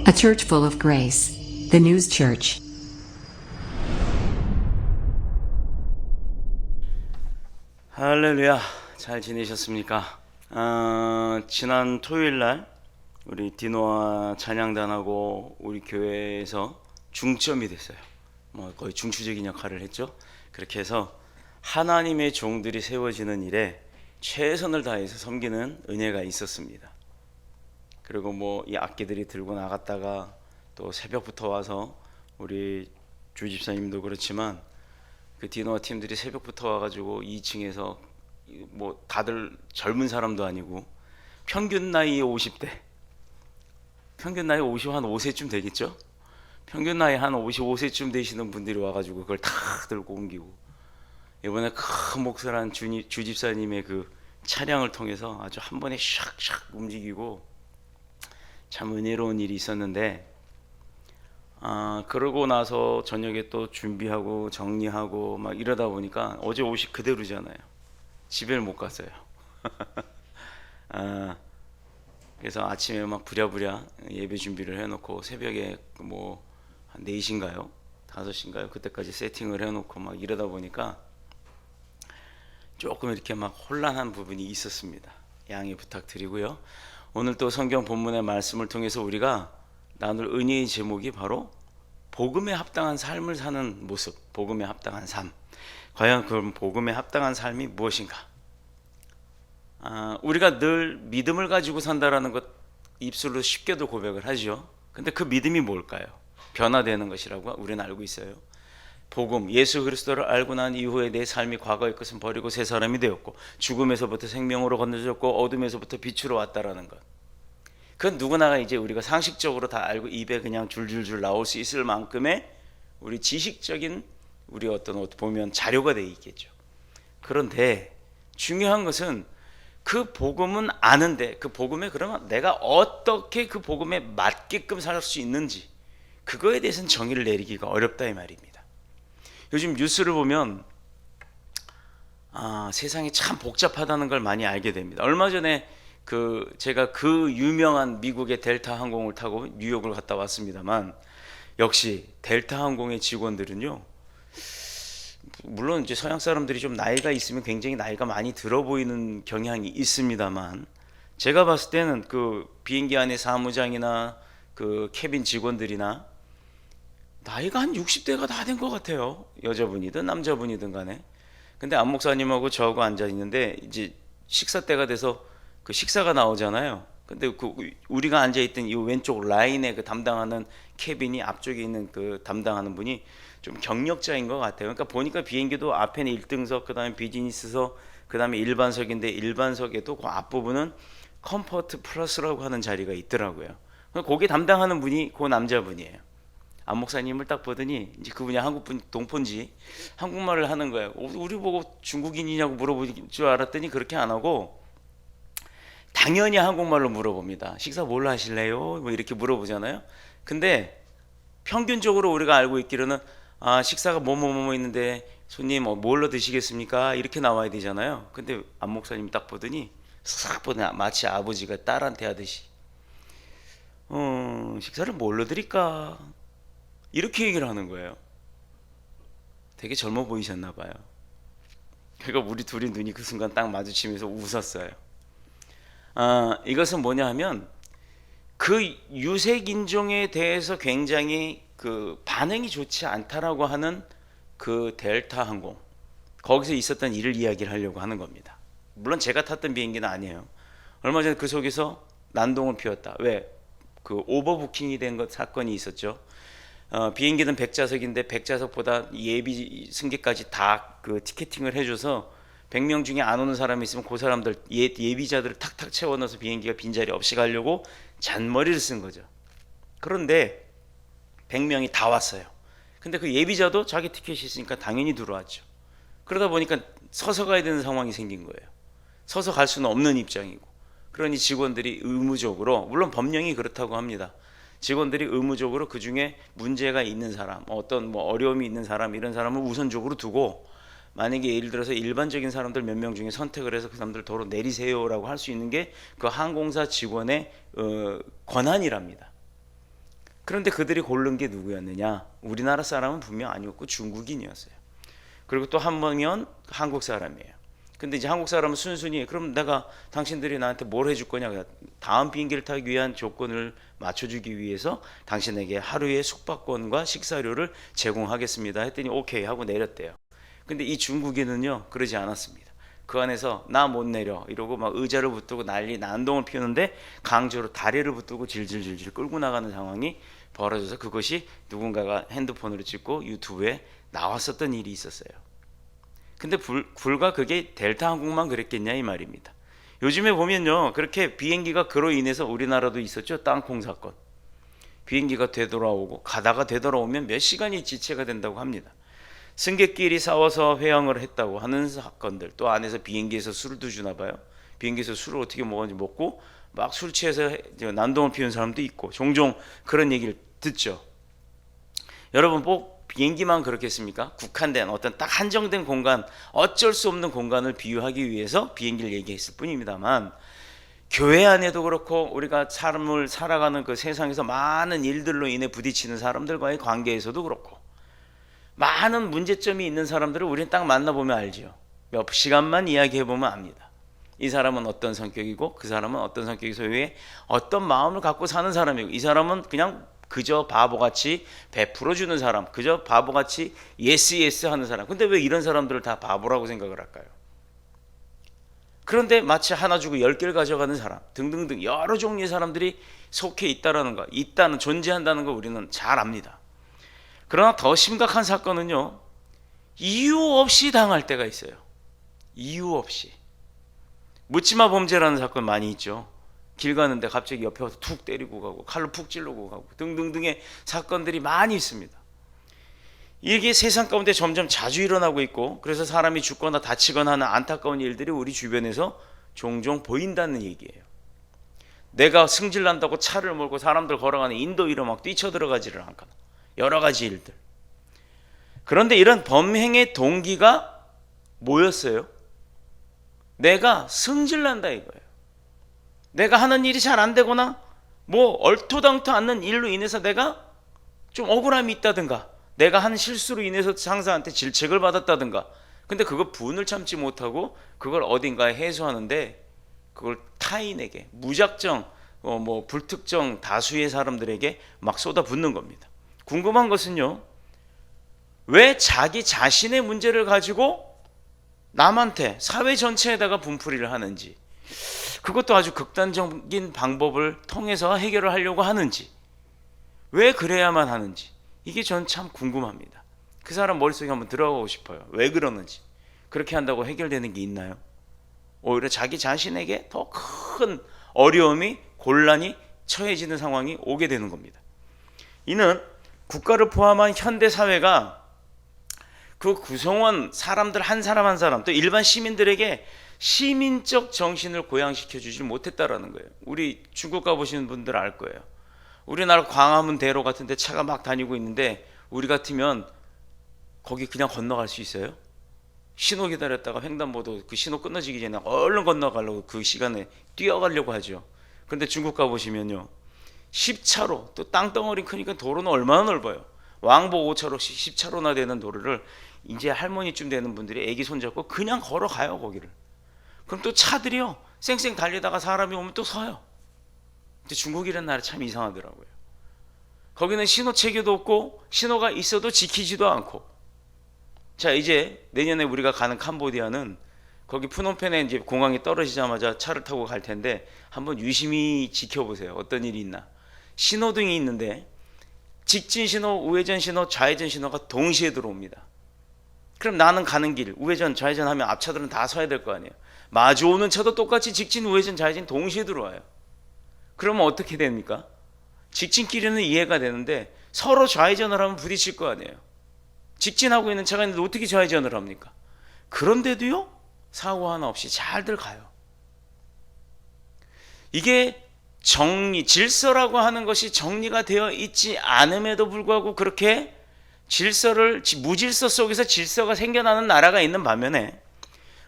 A church full of grace. The News Church. 할렐루야, 잘 지내셨습니까? 지난 토요일날 우리 디노와 찬양단하고 우리 교회에서 중점이 됐어요. 거의 중추적인 역할을 했죠. 그렇게 해서 하나님의 종들이 세워지는 일에 최선을 다해서 섬기는 은혜가 있었습니다. 그리고 이 악기들이 들고 나갔다가 또 새벽부터 와서 우리 주집사님도 그렇지만 그 디노와 팀들이 새벽부터 와가지고 2층에서 다들 젊은 사람도 아니고 평균 나이 50대, 평균 나이 55세쯤 되겠죠? 평균 나이 한 55세쯤 되시는 분들이 와가지고 그걸 다 들고 옮기고, 이번에 큰 목사란 주집사님의 그 차량을 통해서 아주 한 번에 샥샥 움직이고 참 은혜로운 일이 있었는데, 그러고 나서 저녁에 또 준비하고 정리하고 막 이러다 보니까 어제 옷이 그대로잖아요. 집에 못 갔어요. 그래서 아침에 막 부랴부랴 예배 준비를 해놓고 새벽에 한 4시인가요? 5시인가요? 그때까지 세팅을 해놓고 막 이러다 보니까 조금 이렇게 막 혼란한 부분이 있었습니다. 양해 부탁드리고요. 오늘 또 성경 본문의 말씀을 통해서 우리가 나눌 은혜의 제목이 바로 복음에 합당한 삶을 사는 모습, 복음에 합당한 삶. 과연 그럼 복음에 합당한 삶이 무엇인가? 우리가 늘 믿음을 가지고 산다라는 것 입술로 쉽게도 고백을 하죠. 근데 그 믿음이 뭘까요? 변화되는 것이라고 우리는 알고 있어요. 복음, 예수 그리스도를 알고 난 이후에 내 삶이 과거의 것은 버리고 새 사람이 되었고 죽음에서부터 생명으로 건너졌고 어둠에서부터 빛으로 왔다라는 것. 그건 누구나가 이제 우리가 상식적으로 다 알고 입에 그냥 줄줄줄 나올 수 있을 만큼의 우리 지식적인 우리 보면 자료가 돼 있겠죠. 그런데 중요한 것은 그 복음은 아는데 그 복음에 그러면 내가 어떻게 그 복음에 맞게끔 살 수 있는지, 그거에 대해서는 정의를 내리기가 어렵다 이 말입니다. 요즘 뉴스를 보면 세상이 참 복잡하다는 걸 많이 알게 됩니다. 얼마 전에 제가 그 유명한 미국의 델타 항공을 타고 뉴욕을 갔다 왔습니다만, 역시 델타 항공의 직원들은요, 물론 이제 서양 사람들이 좀 나이가 있으면 굉장히 나이가 많이 들어 보이는 경향이 있습니다만, 제가 봤을 때는 그 비행기 안에 사무장이나 그 캐빈 직원들이나 나이가 한 60대가 다 된 것 같아요. 여자분이든 남자분이든 간에. 근데 안 목사님하고 저하고 앉아 있는데 이제 식사 때가 돼서 그 식사가 나오잖아요. 근데 우리가 앉아 있던 이 왼쪽 라인에 그 담당하는 캐빈이 앞쪽에 있는 그 담당하는 분이 좀 경력자인 것 같아요. 그러니까 보니까 비행기도 앞에는 1등석, 그다음에 비즈니스석, 그다음에 일반석인데 일반석에도 그 앞부분은 컴포트 플러스라고 하는 자리가 있더라고요. 거기 담당하는 분이 그 남자분이에요. 안 목사님을 딱 보더니 이제 그분이 한국분 동포인지 한국말을 하는 거예요. 우리 보고 중국인이냐고 물어볼 줄 알았더니 그렇게 안 하고 당연히 한국말로 물어봅니다. 식사 뭘로 하실래요? 이렇게 물어보잖아요. 근데 평균적으로 우리가 알고 있기로는 식사가 뭐뭐 있는데 손님 뭘로 드시겠습니까? 이렇게 나와야 되잖아요. 근데 안 목사님 딱 보더니 싹 보더니 마치 아버지가 딸한테 하듯이 식사를 뭘로 드릴까? 이렇게 얘기를 하는 거예요. 되게 젊어 보이셨나 봐요. 그러니까 우리 둘이 눈이 그 순간 딱 마주치면서 웃었어요. 이것은 뭐냐 하면 그 유색 인종에 대해서 굉장히 그 반응이 좋지 않다라고 하는 그 델타 항공, 거기서 있었던 일을 이야기를 하려고 하는 겁니다. 물론 제가 탔던 비행기는 아니에요. 얼마 전에 그 속에서 난동을 피웠다. 왜? 그 오버부킹이 된 것 사건이 있었죠. 비행기는 100좌석인데 100좌석보다 예비 승객까지 다 그 티켓팅을 해줘서 100명 중에 안 오는 사람이 있으면 그 사람들 예비자들을 탁탁 채워 넣어서 비행기가 빈자리 없이 가려고 잔머리를 쓴 거죠. 그런데 100명이 다 왔어요. 근데 그 예비자도 자기 티켓이 있으니까 당연히 들어왔죠. 그러다 보니까 서서 가야 되는 상황이 생긴 거예요. 서서 갈 수는 없는 입장이고, 그러니 직원들이 의무적으로, 물론 법령이 그렇다고 합니다. 직원들이 의무적으로 그 중에 문제가 있는 사람, 어떤 어려움이 있는 사람, 이런 사람을 우선적으로 두고, 만약에 예를 들어서 일반적인 사람들 몇 명 중에 선택을 해서 그 사람들 도로 내리세요라고 할 수 있는 게 그 항공사 직원의 권한이랍니다. 그런데 그들이 고른 게 누구였느냐? 우리나라 사람은 분명 아니었고 중국인이었어요. 그리고 또 한 명은 한국 사람이에요. 근데 이제 한국 사람은 순순히 그럼 내가 당신들이 나한테 뭘 해줄 거냐? 다음 비행기를 타기 위한 조건을 맞춰주기 위해서 당신에게 하루의 숙박권과 식사료를 제공하겠습니다 했더니 오케이 하고 내렸대요. 근데 이 중국인은요 그러지 않았습니다. 그 안에서 나 못 내려 이러고 막 의자를 붙들고 난리 난동을 피우는데 강제로 다리를 붙들고 질질질질 끌고 나가는 상황이 벌어져서 그것이 누군가가 핸드폰으로 찍고 유튜브에 나왔었던 일이 있었어요. 근데 불과 그게 델타 항공만 그랬겠냐 이 말입니다. 요즘에 보면요 그렇게 비행기가 그로 인해서 우리나라도 있었죠. 땅콩 사건. 비행기가 되돌아오고 가다가 되돌아오면 몇 시간이 지체가 된다고 합니다. 승객끼리 싸워서 회항을 했다고 하는 사건들, 또 안에서 비행기에서 술도 주나 봐요. 비행기에서 술을 어떻게 먹었는지 먹고 막 술 취해서 난동을 피우는 사람도 있고 종종 그런 얘기를 듣죠. 여러분 꼭 비행기만 그렇겠습니까? 국한된 어떤 딱 한정된 공간, 어쩔 수 없는 공간을 비유하기 위해서 비행기를 얘기했을 뿐입니다만 교회 안에도 그렇고 우리가 삶을 살아가는 그 세상에서 많은 일들로 인해 부딪히는 사람들과의 관계에서도 그렇고 많은 문제점이 있는 사람들을 우리는 딱 만나보면 알죠. 몇 시간만 이야기해보면 압니다. 이 사람은 어떤 성격이고 그 사람은 어떤 성격이 소유해 어떤 마음을 갖고 사는 사람이고 이 사람은 그냥 그저 바보같이 베풀어주는 사람, 그저 바보같이 예스 예스 하는 사람. 근데 왜 이런 사람들을 다 바보라고 생각을 할까요? 그런데 마치 하나 주고 10개를 가져가는 사람 등등등 여러 종류의 사람들이 속해 있다는 거, 있다는 존재한다는 거 우리는 잘 압니다. 그러나 더 심각한 사건은요 이유 없이 당할 때가 있어요. 이유 없이. 묻지마 범죄라는 사건 많이 있죠. 길 가는데 갑자기 옆에 와서 툭 때리고 가고 칼로 푹 찌르고 가고 등등등의 사건들이 많이 있습니다. 이게 세상 가운데 점점 자주 일어나고 있고 그래서 사람이 죽거나 다치거나 하는 안타까운 일들이 우리 주변에서 종종 보인다는 얘기예요. 내가 승질난다고 차를 몰고 사람들 걸어가는 인도 위로 막 뛰쳐들어가지를 않거나 여러 가지 일들. 그런데 이런 범행의 동기가 뭐였어요? 내가 승질난다 이거예요. 내가 하는 일이 잘 안 되거나 뭐 얼토당토 않는 일로 인해서 내가 좀 억울함이 있다든가 내가 한 실수로 인해서 상사한테 질책을 받았다든가 근데 그거 분을 참지 못하고 그걸 어딘가에 해소하는데 그걸 타인에게 무작정 뭐 불특정 다수의 사람들에게 막 쏟아붓는 겁니다. 궁금한 것은요 왜 자기 자신의 문제를 가지고 남한테 사회 전체에다가 분풀이를 하는지 그것도 아주 극단적인 방법을 통해서 해결을 하려고 하는지 왜 그래야만 하는지 이게 전 참 궁금합니다. 그 사람 머릿속에 한번 들어가고 싶어요. 왜 그러는지. 그렇게 한다고 해결되는 게 있나요? 오히려 자기 자신에게 더 큰 어려움이 곤란이 처해지는 상황이 오게 되는 겁니다. 이는 국가를 포함한 현대 사회가 그 구성원 사람들 한 사람 한 사람 또 일반 시민들에게 시민적 정신을 고양시켜 주지 못했다라는 거예요. 우리 중국 가보시는 분들 알 거예요. 우리나라 광화문 대로 같은 데 차가 막 다니고 있는데 우리 같으면 거기 그냥 건너갈 수 있어요? 신호 기다렸다가 횡단보도 그 신호 끊어지기 전에 얼른 건너가려고 그 시간에 뛰어가려고 하죠. 그런데 중국 가보시면요 10차로 또 땅덩어리 크니까 도로는 얼마나 넓어요. 왕복 5차로 10차로나 되는 도로를 이제 할머니쯤 되는 분들이 애기 손잡고 그냥 걸어가요 거기를. 그럼 또 차들이요 쌩쌩 달리다가 사람이 오면 또 서요. 근데 중국이라는 나라 참 이상하더라고요. 거기는 신호 체계도 없고 신호가 있어도 지키지도 않고. 자 이제 내년에 우리가 가는 캄보디아는 거기 푸놈펜에 이제 공항에 떨어지자마자 차를 타고 갈 텐데 한번 유심히 지켜보세요. 어떤 일이 있나. 신호등이 있는데 직진 신호, 우회전 신호, 좌회전 신호가 동시에 들어옵니다. 그럼 나는 가는 길 우회전 좌회전 하면 앞차들은 다 서야 될 거 아니에요. 마주오는 차도 똑같이 직진 우회전 좌회전 동시에 들어와요. 그러면 어떻게 됩니까? 직진길에는 이해가 되는데 서로 좌회전을 하면 부딪힐 거 아니에요. 직진하고 있는 차가 있는데 어떻게 좌회전을 합니까? 그런데도요 사고 하나 없이 잘들 가요. 이게 정리, 질서라고 하는 것이 정리가 되어 있지 않음에도 불구하고 그렇게 질서를 무질서 속에서 질서가 생겨나는 나라가 있는 반면에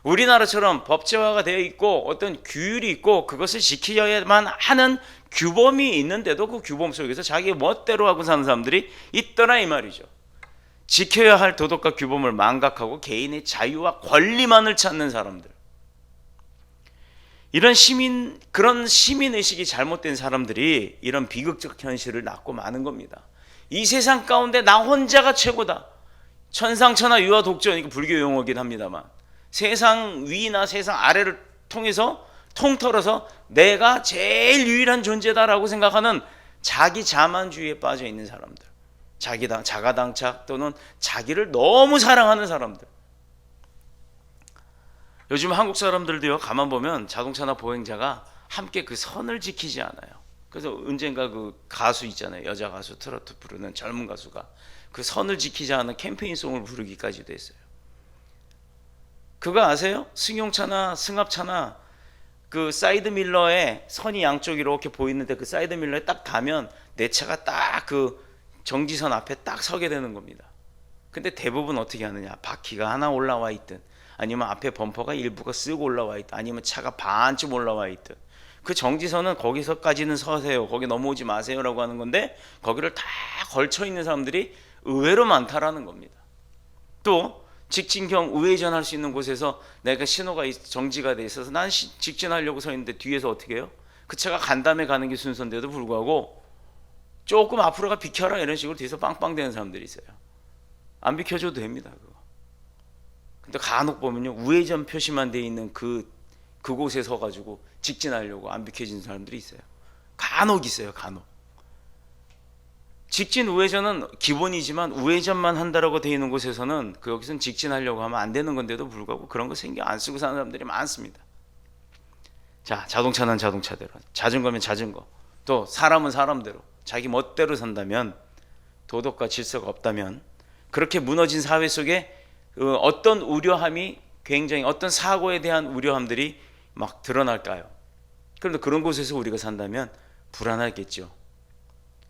우리나라처럼 법제화가 되어 있고 어떤 규율이 있고 그것을 지켜야만 하는 규범이 있는데도 그 규범 속에서 자기 멋대로 하고 사는 사람들이 있더라 이 말이죠. 지켜야 할 도덕과 규범을 망각하고 개인의 자유와 권리만을 찾는 사람들. 그런 시민의식이 잘못된 사람들이 이런 비극적 현실을 낳고 마는 겁니다. 이 세상 가운데 나 혼자가 최고다. 천상천하 유아 독전, 이거 불교 용어긴 합니다만, 세상 위나 세상 아래를 통틀어서 내가 제일 유일한 존재다라고 생각하는 자기 자만주의에 빠져 있는 사람들, 자가당착 또는 자기를 너무 사랑하는 사람들. 요즘 한국 사람들도요, 가만 보면 자동차나 보행자가 함께 그 선을 지키지 않아요. 그래서 언젠가 그 가수 있잖아요, 여자 가수 트로트 부르는 젊은 가수가 그 선을 지키지 않은 캠페인송을 부르기까지도 했어요. 그거 아세요? 승용차나 승합차나 그 사이드 밀러에 선이 양쪽 이렇게 보이는데 그 사이드 밀러에 딱 가면 내 차가 딱 그 정지선 앞에 딱 서게 되는 겁니다. 근데 대부분 어떻게 하느냐, 바퀴가 하나 올라와 있든 아니면 앞에 범퍼가 일부가 쓱 올라와 있든 아니면 차가 반쯤 올라와 있든 그 정지선은 거기서까지는 서세요, 거기 넘어오지 마세요라고 하는 건데 거기를 다 걸쳐 있는 사람들이 의외로 많다라는 겁니다. 또 직진경 우회전할 수 있는 곳에서 내가 신호가 정지가 돼 있어서 난 직진하려고 서 있는데 뒤에서 어떻게 해요? 그 차가 간 다음에 가는 게 순서인데도 불구하고 조금 앞으로 가, 비켜라, 이런 식으로 뒤에서 빵빵대는 사람들이 있어요. 안 비켜줘도 됩니다, 그거. 근데 간혹 보면요, 우회전 표시만 돼 있는 그곳에 서가지고 직진하려고 안 비켜지는 사람들이 있어요. 간혹 있어요, 간혹. 직진 우회전은 기본이지만 우회전만 한다라고 되어 있는 곳에서는 여기서는 직진하려고 하면 안 되는 건데도 불구하고 그런 거 신경 안 쓰고 사는 사람들이 많습니다. 자, 자동차는 자동차대로, 자전거면 자전거, 또 사람은 사람대로 자기 멋대로 산다면, 도덕과 질서가 없다면, 그렇게 무너진 사회 속에 어떤 우려함이, 굉장히 어떤 사고에 대한 우려함들이 막 드러날까요? 그런데 그런 곳에서 우리가 산다면 불안하겠죠.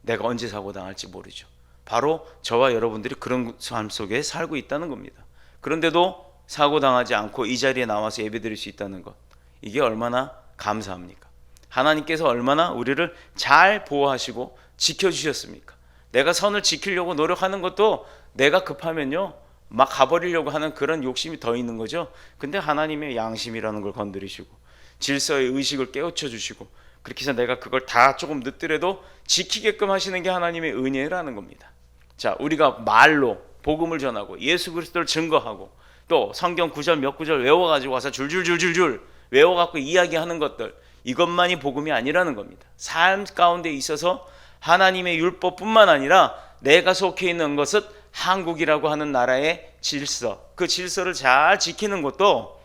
내가 언제 사고 당할지 모르죠. 바로 저와 여러분들이 그런 삶 속에 살고 있다는 겁니다. 그런데도 사고 당하지 않고 이 자리에 나와서 예배드릴 수 있다는 것, 이게 얼마나 감사합니까? 하나님께서 얼마나 우리를 잘 보호하시고 지켜주셨습니까? 내가 선을 지키려고 노력하는 것도 내가 급하면요 막 가버리려고 하는 그런 욕심이 더 있는 거죠. 근데 하나님의 양심이라는 걸 건드리시고 질서의 의식을 깨우쳐 주시고 그렇게 해서 내가 그걸 다 조금 늦더라도 지키게끔 하시는 게 하나님의 은혜라는 겁니다. 자, 우리가 말로 복음을 전하고 예수 그리스도를 증거하고 또 성경 구절 몇 구절 외워가지고 와서 줄줄줄줄줄 외워갖고 이야기하는 것들, 이것만이 복음이 아니라는 겁니다. 삶 가운데 있어서 하나님의 율법뿐만 아니라 내가 속해 있는 것은 한국이라고 하는 나라의 질서, 그 질서를 잘 지키는 것도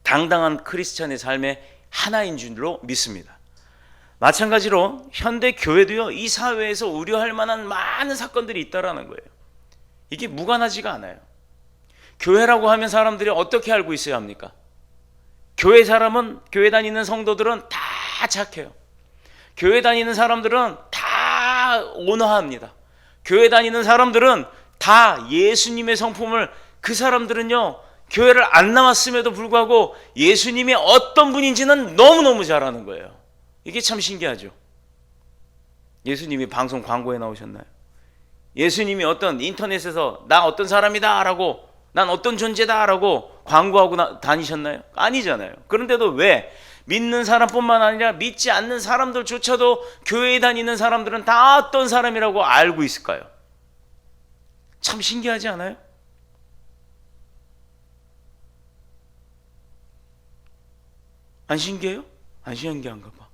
당당한 크리스찬의 삶의 하나인 줄로 믿습니다. 마찬가지로 현대 교회도요, 이 사회에서 우려할 만한 많은 사건들이 있다라는 거예요. 이게 무관하지가 않아요. 교회라고 하면 사람들이 어떻게 알고 있어야 합니까? 교회 다니는 성도들은 다 착해요. 교회 다니는 사람들은 다 온화합니다. 교회 다니는 사람들은 다 예수님의 성품을, 그 사람들은요 교회를 안 나왔음에도 불구하고 예수님이 어떤 분인지는 너무너무 잘 아는 거예요. 이게 참 신기하죠. 예수님이 방송 광고에 나오셨나요? 예수님이 어떤 인터넷에서 나 어떤 사람이다 라고, 난 어떤 존재다 라고 광고하고 다니셨나요? 아니잖아요. 그런데도 왜 믿는 사람뿐만 아니라 믿지 않는 사람들조차도 교회에 다니는 사람들은 다 어떤 사람이라고 알고 있을까요? 참 신기하지 않아요? 안 신기해요? 안 신기한가 봐.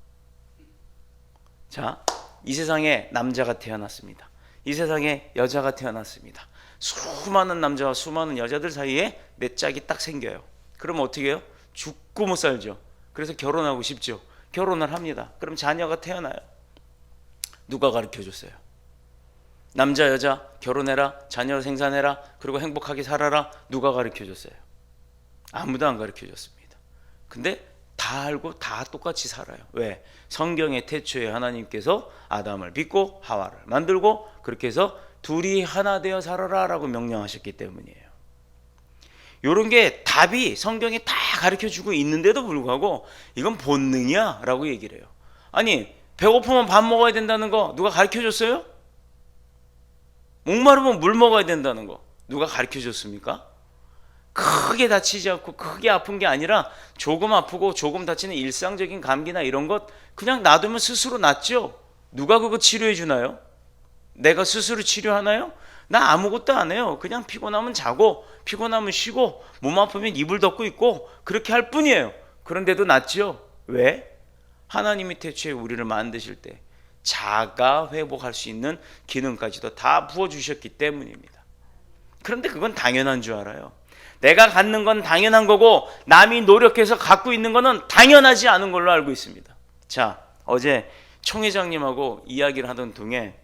자, 이 세상에 남자가 태어났습니다. 이 세상에 여자가 태어났습니다. 수많은 남자와 수많은 여자들 사이에 내 짝이 딱 생겨요. 그럼 어떻게 해요? 죽고 못 살죠. 그래서 결혼하고 싶죠. 결혼을 합니다. 그럼 자녀가 태어나요. 누가 가르쳐줬어요? 남자 여자 결혼해라, 자녀 생산해라, 그리고 행복하게 살아라. 누가 가르쳐줬어요? 아무도 안 가르쳐줬습니다. 근데 다 알고 다 똑같이 살아요. 왜? 성경의 태초에 하나님께서 아담을 빚고 하와를 만들고 그렇게 해서 둘이 하나 되어 살아라 라고 명령하셨기 때문이에요. 이런 게 답이 성경에 다 가르쳐주고 있는데도 불구하고 이건 본능이야 라고 얘기를 해요. 아니, 배고프면 밥 먹어야 된다는 거 누가 가르쳐 줬어요? 목마르면 물 먹어야 된다는 거 누가 가르쳐 줬습니까? 크게 다치지 않고 크게 아픈 게 아니라 조금 아프고 조금 다치는 일상적인 감기나 이런 것 그냥 놔두면 스스로 낫죠. 누가 그거 치료해 주나요? 내가 스스로 치료하나요? 나 아무것도 안 해요. 그냥 피곤하면 자고 피곤하면 쉬고 몸 아프면 이불 덮고 있고 그렇게 할 뿐이에요. 그런데도 낫지요. 왜? 하나님이 태초에 우리를 만드실 때 자가 회복할 수 있는 기능까지도 다 부어주셨기 때문입니다. 그런데 그건 당연한 줄 알아요. 내가 갖는 건 당연한 거고 남이 노력해서 갖고 있는 거는 당연하지 않은 걸로 알고 있습니다. 자, 어제 총회장님하고 이야기를 하던 중에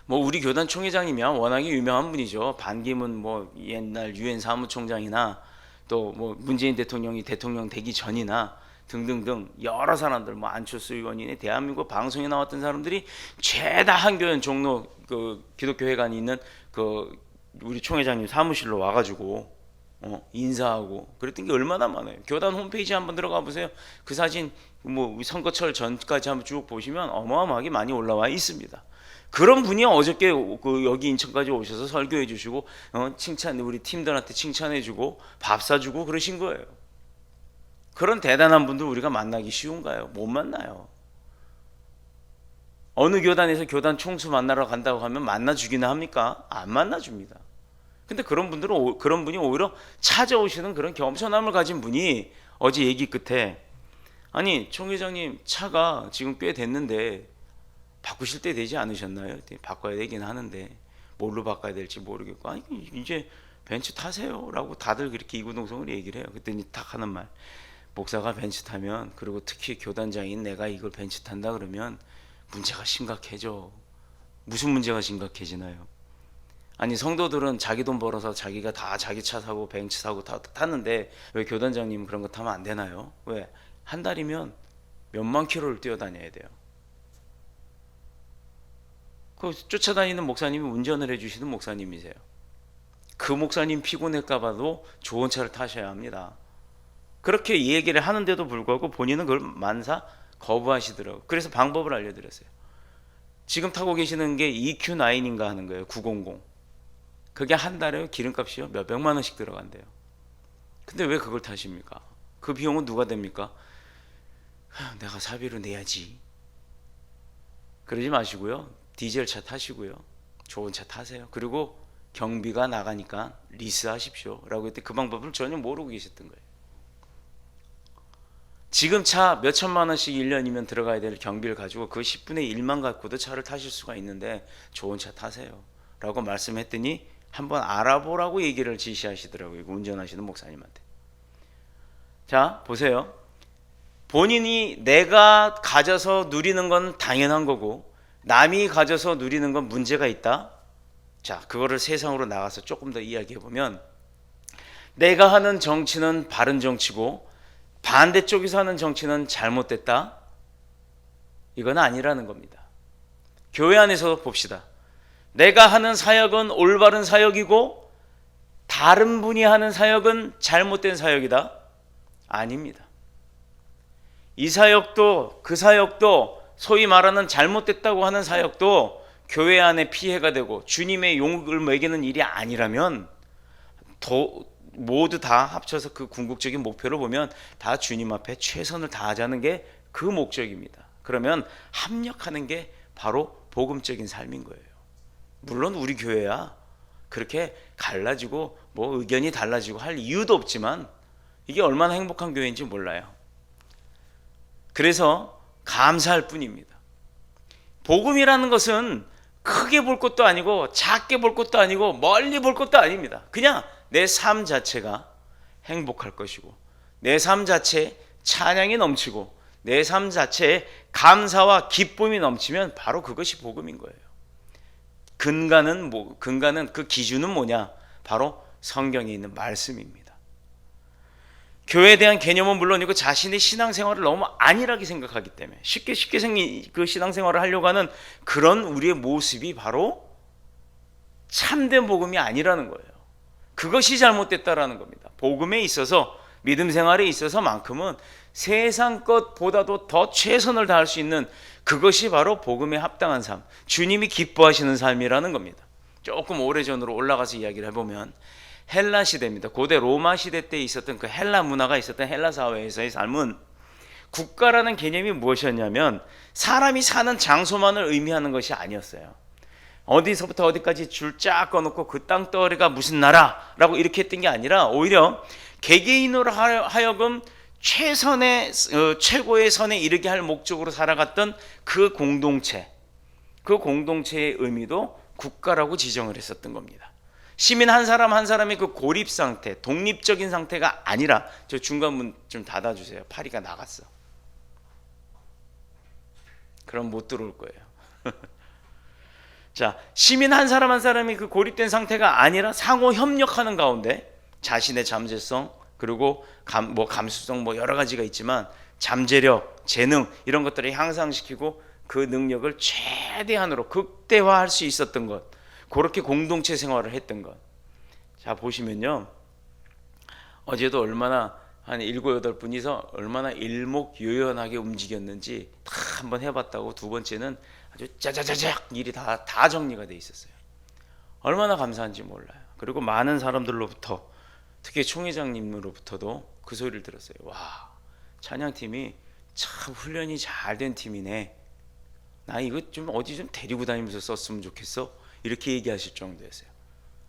뭐 우리 교단 총회장님이야 워낙에 유명한 분이죠. 반기문 뭐 옛날 유엔 사무총장이나 또 뭐 문재인 대통령이 대통령 되기 전이나 등등등 여러 사람들 뭐 안철수 의원이네 대한민국 방송에 나왔던 사람들이 죄다 한교연 종로 그 기독교 회관이 있는 그 우리 총회장님 사무실로 와가지고 인사하고 그랬던 게 얼마나 많아요. 교단 홈페이지 한번 들어가 보세요. 그 사진 뭐 선거철 전까지 한번 쭉 보시면 어마어마하게 많이 올라와 있습니다. 그런 분이 어저께 그 여기 인천까지 오셔서 설교해 주시고 칭찬 우리 팀들한테 칭찬해 주고 밥 사주고 그러신 거예요. 그런 대단한 분들 우리가 만나기 쉬운가요? 못 만나요. 어느 교단에서 교단 총수 만나러 간다고 하면 만나주기나 합니까? 안 만나줍니다. 근데 그런 분이 오히려 찾아오시는 그런 겸손함을 가진 분이 어제 얘기 끝에 아니 총회장님 차가 지금 꽤 됐는데 바꾸실 때 되지 않으셨나요? 바꿔야 되긴 하는데 뭘로 바꿔야 될지 모르겠고 아니 이제 벤츠 타세요 라고 다들 그렇게 이구동성으로 얘기를 해요. 그랬더니 딱 하는 말 목사가 벤츠 타면 그리고 특히 교단장인 내가 이걸 벤츠 탄다 그러면 문제가 심각해져. 무슨 문제가 심각해지나요? 아니 성도들은 자기 돈 벌어서 자기가 다 자기 차 사고 벤츠 사고 다 탔는데 왜 교단장님은 그런 거 타면 안 되나요? 왜? 한 달이면 몇만 킬로를 뛰어다녀야 돼요. 그 쫓아다니는 목사님이 운전을 해주시는 목사님이세요. 그 목사님 피곤할까 봐도 좋은 차를 타셔야 합니다. 그렇게 이 얘기를 하는데도 불구하고 본인은 그걸 만사 거부하시더라고요. 그래서 방법을 알려드렸어요. 지금 타고 계시는 게 EQ9인가 하는 거예요. 900. 그게 한 달에 기름값이요 몇 백만 원씩 들어간대요. 근데 왜 그걸 타십니까? 그 비용은 누가 됩니까? 내가 사비로 내야지. 그러지 마시고요. 디젤 차 타시고요. 좋은 차 타세요. 그리고 경비가 나가니까 리스하십시오. 라고 했더니 그 방법을 전혀 모르고 계셨던 거예요. 지금 차 몇 천만 원씩 1년이면 들어가야 될 경비를 가지고 그 10분의 1만 갖고도 차를 타실 수가 있는데 좋은 차 타세요. 라고 말씀했더니 한번 알아보라고 얘기를 지시하시더라고요. 운전하시는 목사님한테. 자, 보세요. 본인이 내가 가져서 누리는 건 당연한 거고 남이 가져서 누리는 건 문제가 있다. 자, 그거를 세상으로 나가서 조금 더 이야기해 보면 내가 하는 정치는 바른 정치고 반대쪽에서 하는 정치는 잘못됐다. 이건 아니라는 겁니다. 교회 안에서 봅시다. 내가 하는 사역은 올바른 사역이고 다른 분이 하는 사역은 잘못된 사역이다. 아닙니다. 이 사역도 그 사역도 소위 말하는 잘못됐다고 하는 사역도 교회 안에 피해가 되고 주님의 욕을 매기는 일이 아니라면 모두 다 합쳐서 그 궁극적인 목표를 보면 다 주님 앞에 최선을 다하자는 게 그 목적입니다. 그러면 합력하는 게 바로 복음적인 삶인 거예요. 물론 우리 교회야 그렇게 갈라지고 뭐 의견이 달라지고 할 이유도 없지만 이게 얼마나 행복한 교회인지 몰라요. 그래서 감사할 뿐입니다. 복음이라는 것은 크게 볼 것도 아니고 작게 볼 것도 아니고 멀리 볼 것도 아닙니다. 그냥 내 삶 자체가 행복할 것이고 내 삶 자체에 찬양이 넘치고 내 삶 자체에 감사와 기쁨이 넘치면 바로 그것이 복음인 거예요. 근간은 그 기준은 뭐냐? 바로 성경에 있는 말씀입니다. 교회에 대한 개념은 물론이고 자신의 신앙생활을 너무 안일하게 생각하기 때문에 쉽게 그 신앙생활을 하려고 하는 그런 우리의 모습이 바로 참된 복음이 아니라는 거예요. 그것이 잘못됐다라는 겁니다. 복음에 있어서 믿음 생활에 있어서만큼은 세상 것보다도 더 최선을 다할 수 있는 그것이 바로 복음에 합당한 삶, 주님이 기뻐하시는 삶이라는 겁니다. 조금 오래전으로 올라가서 이야기를 해보면 헬라 시대입니다. 고대 로마 시대 때 있었던 그 헬라 문화가 있었던 헬라 사회에서의 삶은 국가라는 개념이 무엇이었냐면 사람이 사는 장소만을 의미하는 것이 아니었어요. 어디서부터 어디까지 줄 쫙 꺼놓고 그 땅덩어리가 무슨 나라라고 이렇게 했던 게 아니라 오히려 개개인으로 하여금 최고의 선에 이르게 할 목적으로 살아갔던 그 공동체의 의미도 국가라고 지정을 했었던 겁니다. 시민 한 사람 한 사람의 그 고립 상태, 독립적인 상태가 아니라, 저 중간 문 좀 닫아주세요. 파리가 나갔어. 그럼 못 들어올 거예요. 자, 시민 한 사람 한 사람이 그 고립된 상태가 아니라 상호 협력하는 가운데 자신의 잠재성, 그리고 감수성 여러 가지가 있지만 잠재력, 재능 이런 것들을 향상시키고 그 능력을 최대한으로 극대화할 수 있었던 것, 그렇게 공동체 생활을 했던 것. 자, 보시면요, 어제도 얼마나 한 7, 8분이서 얼마나 일목요연하게 움직였는지 다 한번 해봤다고, 두 번째는 아주 짜자자작 일이 다 정리가 돼 있었어요. 얼마나 감사한지 몰라요. 그리고 많은 사람들로부터, 특히 총회장님으로부터도 그 소리를 들었어요. 와, 찬양팀이 참 훈련이 잘 된 팀이네. 나 이거 좀 어디 좀 데리고 다니면서 썼으면 좋겠어. 이렇게 얘기하실 정도였어요.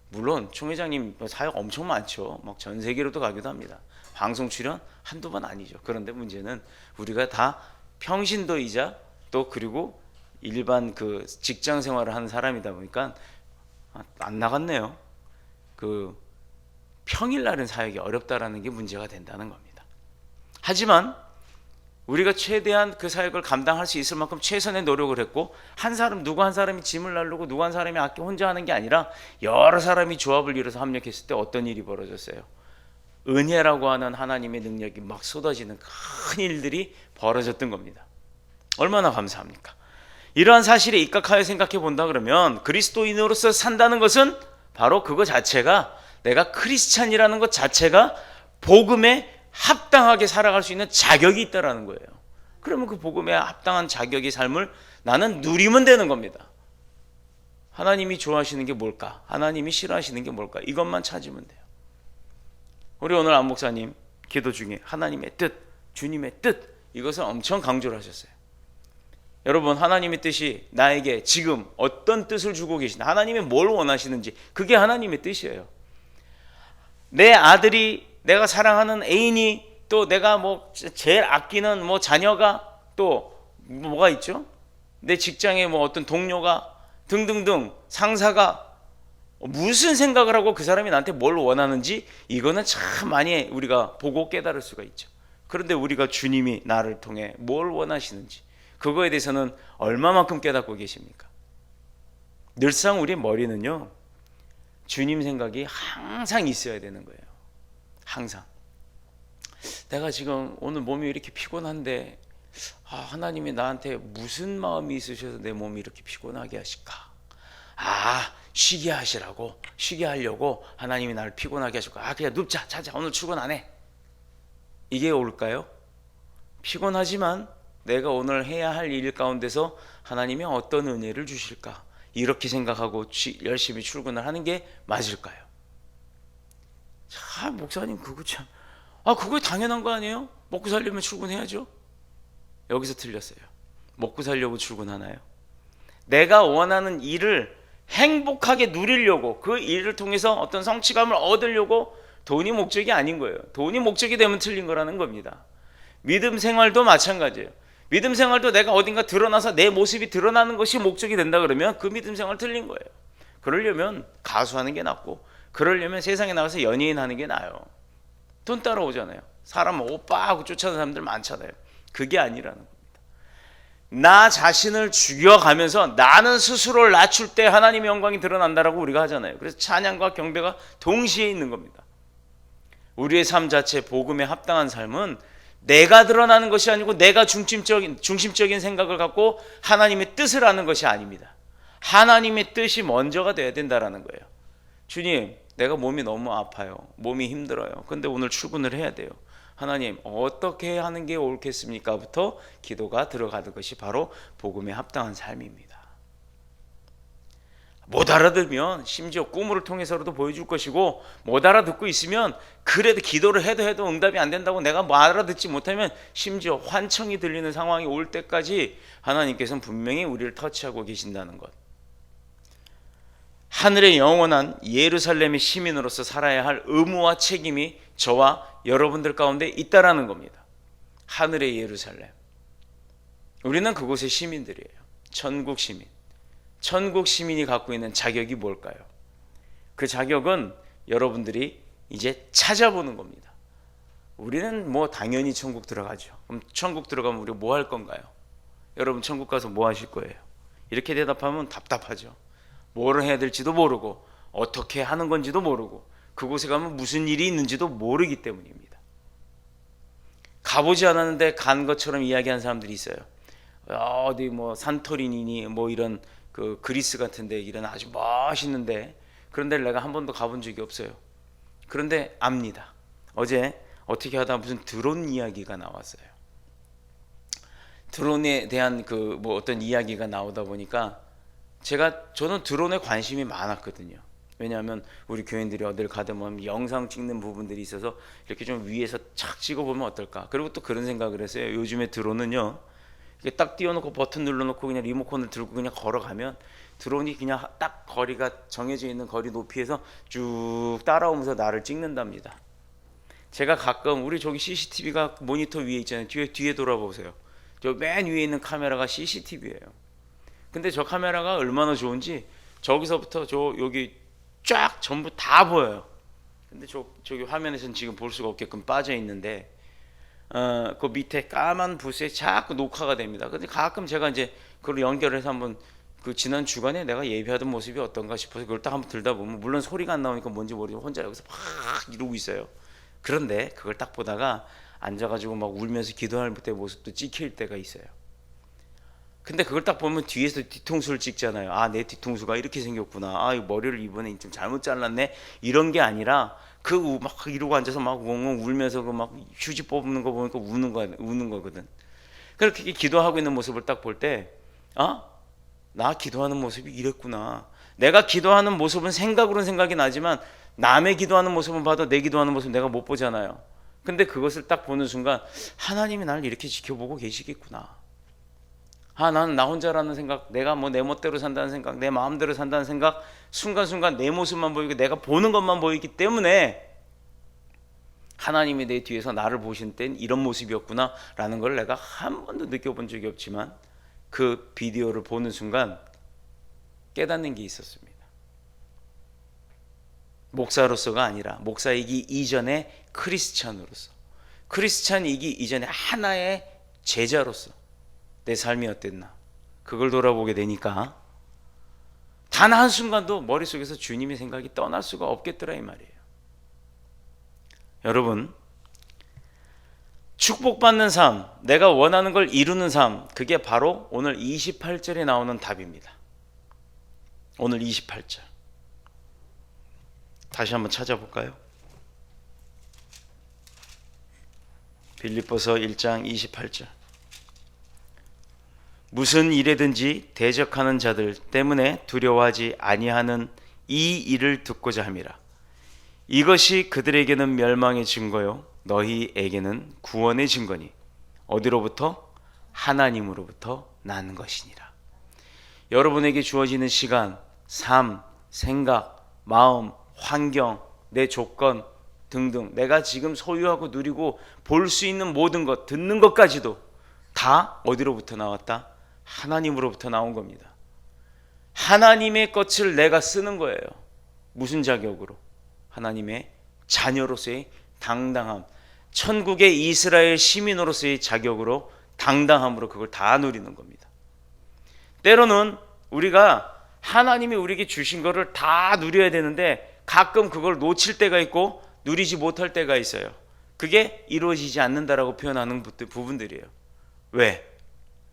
물론 총회장님 사역 엄청 많죠. 막 전 세계로도 가기도 합니다. 방송 출연 한두 번 아니죠. 그런데 문제는 우리가 다 평신도이자 또 그리고 일반 그 직장 생활을 하는 사람이다 보니까 안 나갔네요. 그 평일날은 사역이 어렵다라는 게 문제가 된다는 겁니다. 하지만 우리가 최대한 그 사역을 감당할 수 있을 만큼 최선의 노력을 했고, 누구 한 사람이 짐을 나르고 누구 한 사람이 악기 혼자 하는 게 아니라 여러 사람이 조합을 이뤄서 합력했을 때 어떤 일이 벌어졌어요? 은혜라고 하는 하나님의 능력이 막 쏟아지는 큰 일들이 벌어졌던 겁니다. 얼마나 감사합니까? 이러한 사실에 입각하여 생각해 본다 그러면 그리스도인으로서 산다는 것은 바로 그거 자체가, 내가 크리스찬이라는 것 자체가 복음에 합당하게 살아갈 수 있는 자격이 있다라는 거예요. 그러면 그 복음에 합당한 자격의 삶을 나는 누리면 되는 겁니다. 하나님이 좋아하시는 게 뭘까? 하나님이 싫어하시는 게 뭘까? 이것만 찾으면 돼요. 우리 오늘 안 목사님 기도 중에 하나님의 뜻, 주님의 뜻, 이것을 엄청 강조를 하셨어요. 여러분, 하나님의 뜻이 나에게 지금 어떤 뜻을 주고 계신다, 하나님이 뭘 원하시는지, 그게 하나님의 뜻이에요. 내 아들이, 내가 사랑하는 애인이, 또 내가 제일 아끼는 자녀가, 또 뭐가 있죠? 내 직장에 어떤 동료가 등등등, 상사가 무슨 생각을 하고 그 사람이 나한테 뭘 원하는지, 이거는 참 많이 우리가 보고 깨달을 수가 있죠. 그런데 우리가 주님이 나를 통해 뭘 원하시는지, 그거에 대해서는 얼마만큼 깨닫고 계십니까? 늘상 우리 머리는요, 주님 생각이 항상 있어야 되는 거예요. 항상. 내가 지금 오늘 몸이 이렇게 피곤한데, 하나님이 나한테 무슨 마음이 있으셔서 내 몸이 이렇게 피곤하게 하실까? 쉬게 하시라고, 쉬게 하려고 하나님이 나를 피곤하게 하실까? 그냥 눕자, 자자, 오늘 출근 안 해. 이게 옳을까요? 피곤하지만 내가 오늘 해야 할 일 가운데서 하나님이 어떤 은혜를 주실까? 이렇게 생각하고 열심히 출근을 하는 게 맞을까요? 참, 목사님 그거 참, 그거 당연한 거 아니에요? 먹고 살려면 출근해야죠. 여기서 틀렸어요. 먹고 살려고 출근하나요? 내가 원하는 일을 행복하게 누리려고, 그 일을 통해서 어떤 성취감을 얻으려고, 돈이 목적이 아닌 거예요. 돈이 목적이 되면 틀린 거라는 겁니다. 믿음 생활도 마찬가지예요. 믿음 생활도 내가 어딘가 드러나서 내 모습이 드러나는 것이 목적이 된다 그러면 그 믿음 생활 틀린 거예요. 그러려면 가수하는 게 낫고, 그러려면 세상에 나가서 연예인 하는 게 나아요. 돈 따라오잖아요. 사람 오빠 하고 쫓아가는 사람들 많잖아요. 그게 아니라는 겁니다. 나 자신을 죽여가면서 나는 스스로를 낮출 때 하나님의 영광이 드러난다라고 우리가 하잖아요. 그래서 찬양과 경배가 동시에 있는 겁니다. 우리의 삶 자체, 복음에 합당한 삶은 내가 드러나는 것이 아니고 내가 중심적인 생각을 갖고 하나님의 뜻을 하는 것이 아닙니다. 하나님의 뜻이 먼저가 돼야 된다라는 거예요. 주님, 내가 몸이 너무 아파요. 몸이 힘들어요. 근데 오늘 출근을 해야 돼요. 하나님 어떻게 하는 게 옳겠습니까? 부터 기도가 들어가는 것이 바로 복음에 합당한 삶입니다. 못 알아들으면 심지어 꿈을 통해서라도 보여줄 것이고, 못 알아듣고 있으면 그래도 기도를 해도 응답이 안 된다고 내가 뭐 알아듣지 못하면 심지어 환청이 들리는 상황이 올 때까지 하나님께서는 분명히 우리를 터치하고 계신다는 것. 하늘의 영원한 예루살렘의 시민으로서 살아야 할 의무와 책임이 저와 여러분들 가운데 있다라는 겁니다. 하늘의 예루살렘. 우리는 그곳의 시민들이에요. 천국 시민. 천국 시민이 갖고 있는 자격이 뭘까요? 그 자격은 여러분들이 이제 찾아보는 겁니다. 우리는 뭐 당연히 천국 들어가죠. 그럼 천국 들어가면 우리 뭐 할 건가요? 여러분 천국 가서 뭐 하실 거예요? 이렇게 대답하면 답답하죠. 뭘 해야 될지도 모르고 어떻게 하는 건지도 모르고 그곳에 가면 무슨 일이 있는지도 모르기 때문입니다. 가보지 않았는데 간 것처럼 이야기하는 사람들이 있어요. 어디 뭐 산토리니니 뭐 이런 그 그리스 같은데 이런 아주 멋있는데 그런 데를 내가 한 번도 가본 적이 없어요. 그런데 압니다. 어제 어떻게 하다 무슨 드론 이야기가 나왔어요. 드론에 대한 그 뭐 어떤 이야기가 나오다 보니까 저는 드론에 관심이 많았거든요. 왜냐하면 우리 교인들이 어딜 가든 뭐 영상 찍는 부분들이 있어서 이렇게 좀 위에서 착 찍어보면 어떨까. 그리고 또 그런 생각을 했어요. 요즘에 드론은요, 이렇게 딱 띄워놓고 버튼 눌러놓고 그냥 리모컨을 들고 그냥 걸어가면 드론이 그냥 딱 거리가 정해져 있는 거리 높이에서 쭉 따라오면서 나를 찍는답니다. 제가 가끔 우리 저기 CCTV가 모니터 위에 있잖아요. 뒤에 돌아보세요. 저 맨 위에 있는 카메라가 CCTV예요. 근데 저 카메라가 얼마나 좋은지 저기서부터 저 여기 쫙 전부 다 보여요. 근데 저기 화면에서는 지금 볼 수가 없게끔 빠져 있는데 그 밑에 까만 부스에 자꾸 녹화가 됩니다. 근데 가끔 제가 이제 그걸 연결해서 한번 그 지난 주간에 내가 예배하던 모습이 어떤가 싶어서 그걸 딱 한번 들다 보면 물론 소리가 안 나오니까 뭔지 모르지만 혼자 여기서 막 이러고 있어요. 그런데 그걸 딱 보다가 앉아가지고 막 울면서 기도할 때 모습도 찍힐 때가 있어요. 근데 그걸 딱 보면 뒤에서 뒤통수를 찍잖아요. 아, 내 뒤통수가 이렇게 생겼구나. 아, 머리를 이번에 좀 잘못 잘랐네. 이런 게 아니라 그 막 이러고 앉아서 막 웅웅 울면서 그 막 휴지 뽑는 거 보니까 우는 거거든. 그렇게 기도하고 있는 모습을 딱 볼 때, 나 기도하는 모습이 이랬구나. 내가 기도하는 모습은 생각으로는 생각이 나지만 남의 기도하는 모습은 봐도 내 기도하는 모습 내가 못 보잖아요. 근데 그것을 딱 보는 순간 하나님이 나를 이렇게 지켜보고 계시겠구나. 나는 나 혼자라는 생각, 내가 뭐 내 멋대로 산다는 생각, 내 마음대로 산다는 생각, 순간순간 내 모습만 보이고 내가 보는 것만 보이기 때문에 하나님이 내 뒤에서 나를 보신 땐 이런 모습이었구나 라는 걸 내가 한 번도 느껴본 적이 없지만 그 비디오를 보는 순간 깨닫는 게 있었습니다. 목사로서가 아니라 목사이기 이전에 크리스찬이기 이전에 하나의 제자로서 내 삶이 어땠나 그걸 돌아보게 되니까 단 한순간도 머릿속에서 주님의 생각이 떠날 수가 없겠더라 이 말이에요. 여러분, 축복받는 삶, 내가 원하는 걸 이루는 삶, 그게 바로 오늘 28절에 나오는 답입니다. 오늘 28절 다시 한번 찾아볼까요? 빌립보서 1장 28절. 무슨 일에든지 대적하는 자들 때문에 두려워하지 아니하는 이 일을 듣고자 함이라. 이것이 그들에게는 멸망의 증거요 너희에게는 구원의 증거니 어디로부터? 하나님으로부터 나는 것이니라. 여러분에게 주어지는 시간, 삶, 생각, 마음, 환경, 내 조건 등등 내가 지금 소유하고 누리고 볼 수 있는 모든 것, 듣는 것까지도 다 어디로부터 나왔다? 하나님으로부터 나온 겁니다. 하나님의 것을 내가 쓰는 거예요. 무슨 자격으로? 하나님의 자녀로서의 당당함, 천국의 이스라엘 시민으로서의 자격으로 당당함으로 그걸 다 누리는 겁니다. 때로는 우리가 하나님이 우리에게 주신 거를 다 누려야 되는데 가끔 그걸 놓칠 때가 있고 누리지 못할 때가 있어요. 그게 이루어지지 않는다라고 표현하는 부분들이에요. 왜?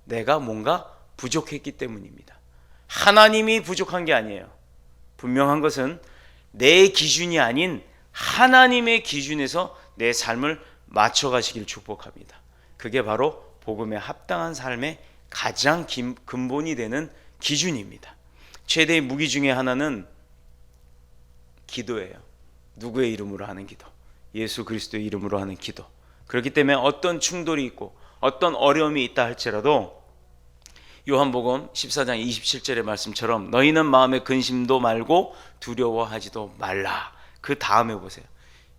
내가 뭔가 부족했기 때문입니다. 하나님이 부족한 게 아니에요. 분명한 것은 내 기준이 아닌 하나님의 기준에서 내 삶을 맞춰가시길 축복합니다. 그게 바로 복음에 합당한 삶의 가장 근본이 되는 기준입니다. 최대의 무기 중에 하나는 기도예요. 누구의 이름으로 하는 기도? 예수 그리스도의 이름으로 하는 기도. 그렇기 때문에 어떤 충돌이 있고 어떤 어려움이 있다 할지라도 요한복음 14장 27절의 말씀처럼 너희는 마음에 근심도 말고 두려워하지도 말라. 그 다음에 보세요.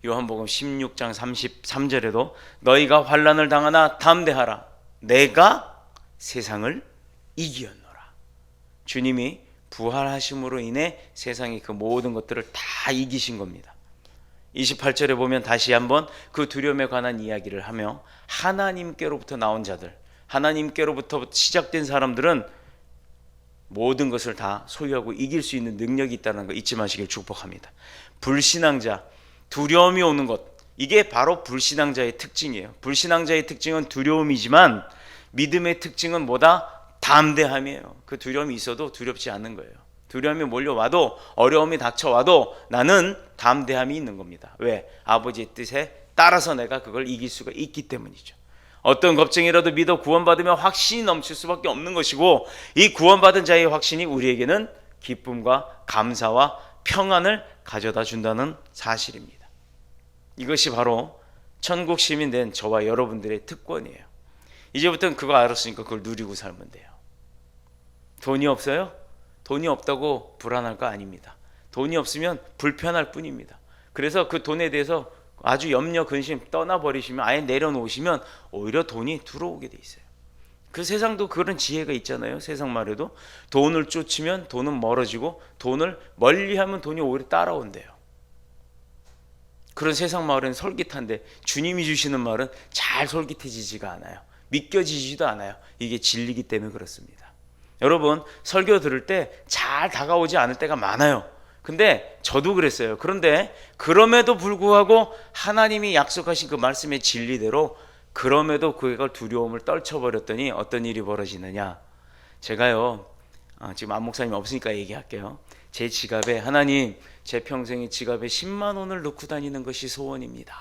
요한복음 16장 33절에도 너희가 환난을 당하나 담대하라. 내가 세상을 이기었노라. 주님이 부활하심으로 인해 세상의 그 모든 것들을 다 이기신 겁니다. 28절에 보면 다시 한번 그 두려움에 관한 이야기를 하며 하나님께로부터 나온 자들, 하나님께로부터 시작된 사람들은 모든 것을 다 소유하고 이길 수 있는 능력이 있다는 거 잊지 마시길 축복합니다. 불신앙자, 두려움이 오는 것, 이게 바로 불신앙자의 특징이에요. 불신앙자의 특징은 두려움이지만 믿음의 특징은 뭐다? 담대함이에요. 그 두려움이 있어도 두렵지 않는 거예요. 두려움이 몰려와도 어려움이 닥쳐와도 나는 담대함이 있는 겁니다. 왜? 아버지의 뜻에 따라서 내가 그걸 이길 수가 있기 때문이죠. 어떤 걱정이라도 믿어 구원받으면 확신이 넘칠 수밖에 없는 것이고 이 구원받은 자의 확신이 우리에게는 기쁨과 감사와 평안을 가져다 준다는 사실입니다. 이것이 바로 천국 시민 된 저와 여러분들의 특권이에요. 이제부터는 그거 알았으니까 그걸 누리고 살면 돼요. 돈이 없어요? 돈이 없다고 불안할 거 아닙니다. 돈이 없으면 불편할 뿐입니다. 그래서 그 돈에 대해서 아주 염려 근심 떠나버리시면 아예 내려놓으시면 오히려 돈이 들어오게 돼 있어요. 그 세상도 그런 지혜가 있잖아요. 세상 말에도 돈을 쫓으면 돈은 멀어지고 돈을 멀리하면 돈이 오히려 따라온대요. 그런 세상 말은 솔깃한데 주님이 주시는 말은 잘 솔깃해지지가 않아요. 믿겨지지도 않아요. 이게 진리기 때문에 그렇습니다. 여러분 설교 들을 때 잘 다가오지 않을 때가 많아요. 근데 저도 그랬어요. 그런데 그럼에도 불구하고 하나님이 약속하신 그 말씀의 진리대로 그럼에도 그걸 두려움을 떨쳐버렸더니 어떤 일이 벌어지느냐. 제가요 지금 안 목사님 없으니까 얘기할게요. 제 지갑에 하나님 제 평생의 지갑에 10만 원을 넣고 다니는 것이 소원입니다.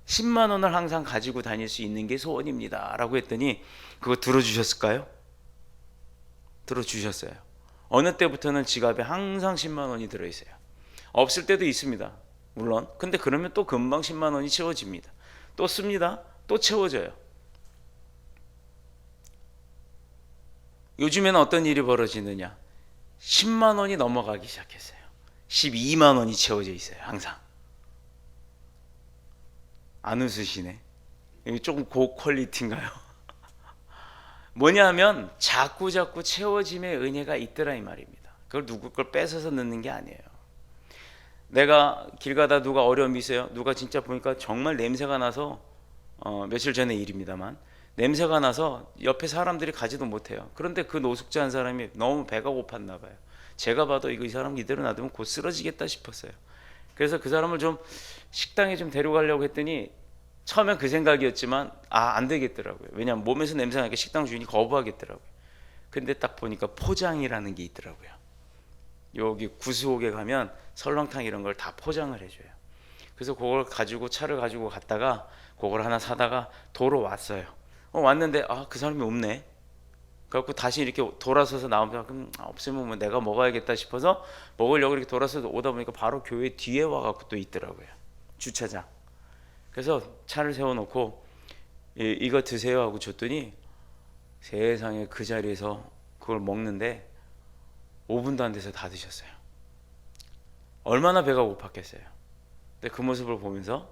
10만 원을 항상 가지고 다닐 수 있는 게 소원입니다 라고 했더니 그거 들어주셨을까요? 들어주셨어요. 어느 때부터는 지갑에 항상 10만 원이 들어있어요. 없을 때도 있습니다. 물론. 근데 그러면 또 금방 10만 원이 채워집니다. 또 씁니다. 또 채워져요. 요즘에는 어떤 일이 벌어지느냐. 10만 원이 넘어가기 시작했어요. 12만 원이 채워져 있어요. 항상. 안 웃으시네. 이게 조금 고퀄리티인가요? 뭐냐 하면 자꾸 채워짐의 은혜가 있더라 이 말입니다. 그걸 누구 걸 뺏어서 넣는 게 아니에요. 내가 길 가다 누가 어려움이 있어요. 누가 진짜 보니까 정말 냄새가 나서 며칠 전의 일입니다만 냄새가 나서 옆에 사람들이 가지도 못해요. 그런데 그 노숙자 한 사람이 너무 배가 고팠나 봐요. 제가 봐도 이 사람 이대로 놔두면 곧 쓰러지겠다 싶었어요. 그래서 그 사람을 좀 식당에 좀 데려가려고 했더니 처음엔 그 생각이었지만 안 되겠더라고요. 왜냐하면 몸에서 냄새 나니까 식당 주인이 거부하겠더라고요. 근데 딱 보니까 포장이라는 게 있더라고요. 여기 구수옥에 가면 설렁탕 이런 걸 다 포장을 해줘요. 그래서 그걸 가지고 차를 가지고 갔다가 그걸 하나 사다가 도로 왔어요. 왔는데 그 사람이 없네. 그래갖고 다시 이렇게 돌아서서 나오면 그럼 없으면 뭐 내가 먹어야겠다 싶어서 먹으려고 이렇게 돌아서서 오다 보니까 바로 교회 뒤에 와갖고 또 있더라고요. 주차장. 그래서 차를 세워놓고 이거 드세요 하고 줬더니 세상에 그 자리에서 그걸 먹는데 5분도 안 돼서 다 드셨어요. 얼마나 배가 고팠겠어요. 근데 그 모습을 보면서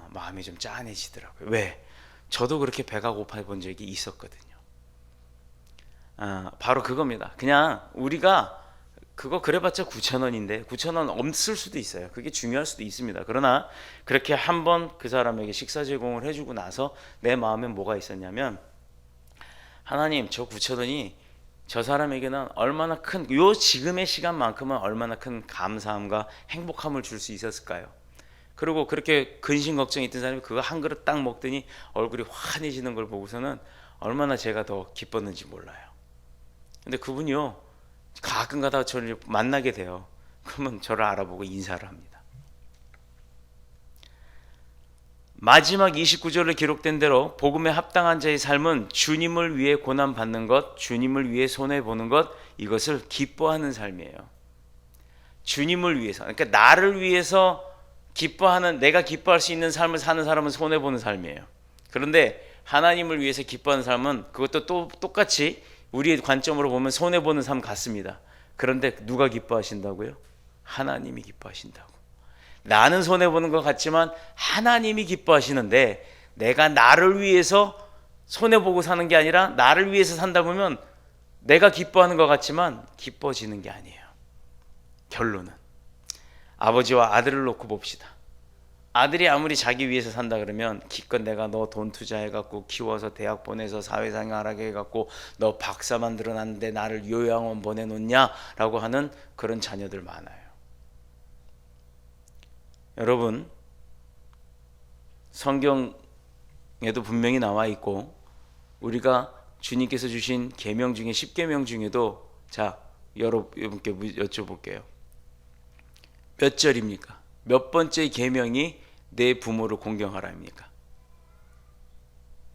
마음이 좀 짠해지더라고요. 왜? 저도 그렇게 배가 고파 본 적이 있었거든요. 바로 그겁니다. 그냥 우리가 그거 그래봤자 9,000원인데 9,000원 없을 수도 있어요. 그게 중요할 수도 있습니다. 그러나 그렇게 한번 그 사람에게 식사 제공을 해주고 나서 내 마음에 뭐가 있었냐면 하나님 저 9,000원이 저 사람에게는 얼마나 큰 지금의 시간만큼은 얼마나 큰 감사함과 행복함을 줄 수 있었을까요? 그리고 그렇게 근심 걱정이 있던 사람이 그거 한 그릇 딱 먹더니 얼굴이 환해지는 걸 보고서는 얼마나 제가 더 기뻤는지 몰라요. 근데 그분이요 가끔 가다가 저를 만나게 돼요. 그러면 저를 알아보고 인사를 합니다. 마지막 29절에 기록된 대로 복음에 합당한 자의 삶은 주님을 위해 고난 받는 것, 주님을 위해 손해 보는 것, 이것을 기뻐하는 삶이에요. 주님을 위해서, 그러니까 나를 위해서 기뻐하는, 내가 기뻐할 수 있는 삶을 사는 사람은 손해 보는 삶이에요. 그런데 하나님을 위해서 기뻐하는 삶은 그것도 또 똑같이 우리의 관점으로 보면 손해 보는 삶 같습니다. 그런데 누가 기뻐하신다고요? 하나님이 기뻐하신다고. 나는 손해 보는 것 같지만 하나님이 기뻐하시는데, 내가 나를 위해서 손해 보고 사는 게 아니라 나를 위해서 산다 보면 내가 기뻐하는 것 같지만 기뻐지는 게 아니에요. 결론은 아버지와 아들을 놓고 봅시다. 아들이 아무리 자기 위해서 산다 그러면 기껏 내가 너 돈 투자해갖고 키워서 대학 보내서 사회생활하게 해갖고 너 박사 만들어놨는데 나를 요양원 보내놓냐라고 하는 그런 자녀들 많아요. 여러분, 성경에도 분명히 나와 있고 우리가 주님께서 주신 계명 중에 10계명 중에도, 자, 여러분께 여쭤볼게요. 몇 절입니까? 몇 번째 계명이 내 부모를 공경하라입니까?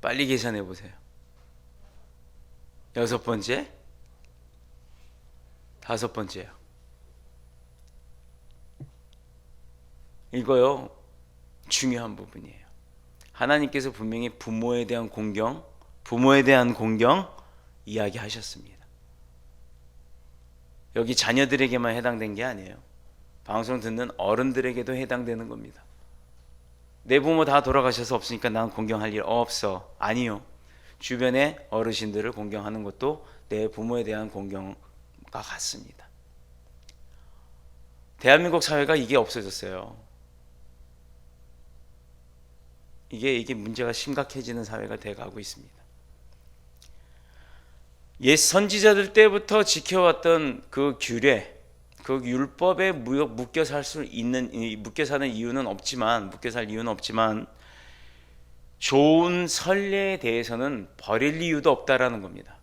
빨리 계산해 보세요. 6번째? 5번째요. 이거요, 중요한 부분이에요. 하나님께서 분명히 부모에 대한 공경 이야기하셨습니다. 여기 자녀들에게만 해당된 게 아니에요. 방송 듣는 어른들에게도 해당되는 겁니다. 내 부모 다 돌아가셔서 없으니까 난 공경할 일 없어. 아니요. 주변의 어르신들을 공경하는 것도 내 부모에 대한 공경과 같습니다. 대한민국 사회가 이게 없어졌어요. 이게 문제가 심각해지는 사회가 돼가고 있습니다. 옛 선지자들 때부터 지켜왔던 그 규례, 그 율법에 묶여 사는 이유는 없지만 좋은 선례에 대해서는 버릴 이유도 없다라는 겁니다.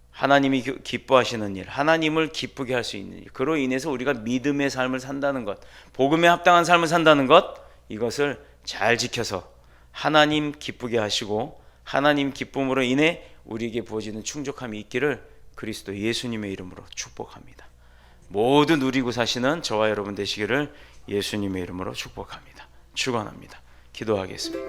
하나님이 기뻐하시는 일, 하나님을 기쁘게 할 수 있는 일, 그로 인해서 우리가 믿음의 삶을 산다는 것, 복음에 합당한 삶을 산다는 것, 이것을 잘 지켜서 하나님 기쁘게 하시고 하나님 기쁨으로 인해 우리에게 부어지는 충족함이 있기를 그리스도 예수님의 이름으로 축복합니다. 모두 누리고 사시는 저와 여러분 되시기를 예수님의 이름으로 축복합니다. 축원합니다. 기도하겠습니다.